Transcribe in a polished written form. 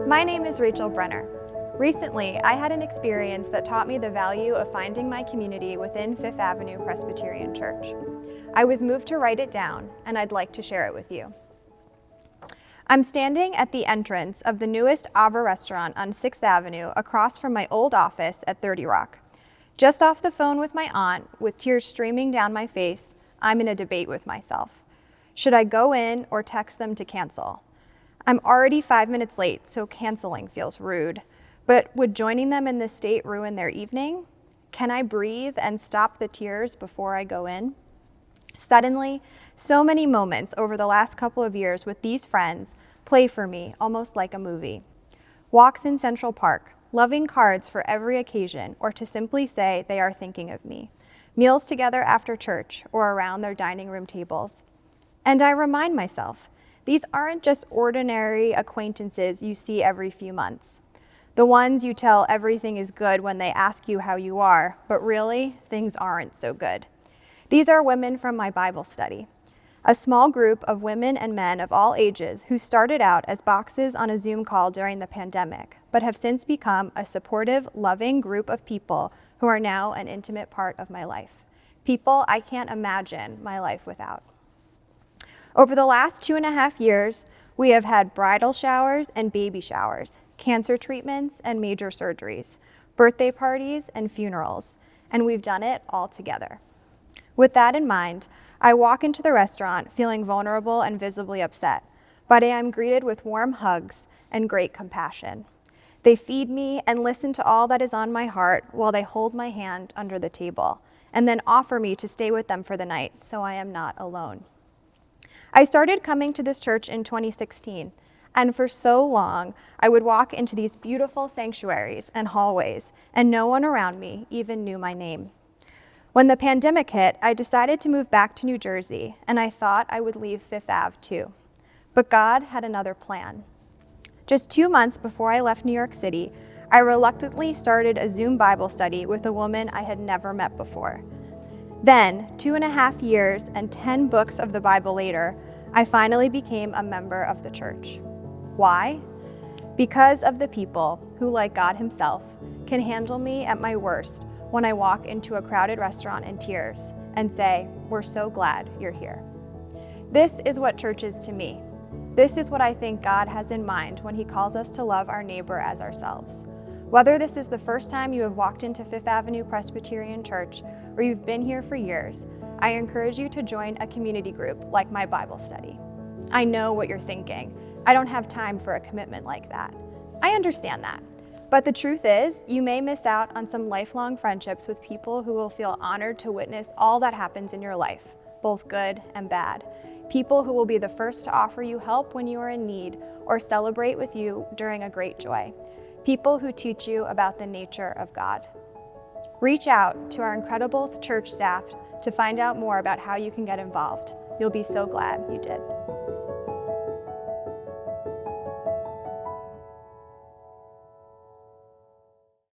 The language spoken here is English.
My name is Rachel Brenner. Recently, I had an experience that taught me the value of finding my community within Fifth Avenue Presbyterian Church. I was moved to write it down, and I'd like to share it with you. I'm standing at the entrance of the newest Ava restaurant on 6th Avenue across from my old office at 30 Rock. Just off the phone with my aunt, with tears streaming down my face, I'm in a debate with myself. Should I go in or text them to cancel? I'm already 5 minutes late, so canceling feels rude. But would joining them in this state ruin their evening? Can I breathe and stop the tears before I go in? Suddenly, so many moments over the last couple of years with these friends play for me almost like a movie. Walks in Central Park, loving cards for every occasion, or to simply say they are thinking of me. Meals together after church or around their dining room tables. And I remind myself, these aren't just ordinary acquaintances you see every few months. The ones you tell everything is good when they ask you how you are, but really, things aren't so good. These are women from my Bible study, a small group of women and men of all ages who started out as boxes on a Zoom call during the pandemic, but have since become a supportive, loving group of people who are now an intimate part of my life. People I can't imagine my life without. Over the last 2.5 years, we have had bridal showers and baby showers, cancer treatments and major surgeries, birthday parties and funerals, and we've done it all together. With that in mind, I walk into the restaurant feeling vulnerable and visibly upset, but I am greeted with warm hugs and great compassion. They feed me and listen to all that is on my heart while they hold my hand under the table, and then offer me to stay with them for the night so I am not alone. I started coming to this church in 2016, and for so long, I would walk into these beautiful sanctuaries and hallways, and no one around me even knew my name. When the pandemic hit, I decided to move back to New Jersey, and I thought I would leave Fifth Ave too. But God had another plan. Just 2 months before I left New York City, I reluctantly started a Zoom Bible study with a woman I had never met before. Then, 2.5 years and 10 books of the Bible later, I finally became a member of the church. Why? Because of the people who, like God Himself, can handle me at my worst when I walk into a crowded restaurant in tears and say, "We're so glad you're here." This is what church is to me. This is what I think God has in mind when He calls us to love our neighbor as ourselves. Whether this is the first time you have walked into Fifth Avenue Presbyterian Church or you've been here for years, I encourage you to join a community group like my Bible study. I know what you're thinking. I don't have time for a commitment like that. I understand that. But the truth is, you may miss out on some lifelong friendships with people who will feel honored to witness all that happens in your life, both good and bad. People who will be the first to offer you help when you are in need or celebrate with you during a great joy. People who teach you about the nature of God. Reach out to our incredible church staff to find out more about how you can get involved. You'll be so glad you did.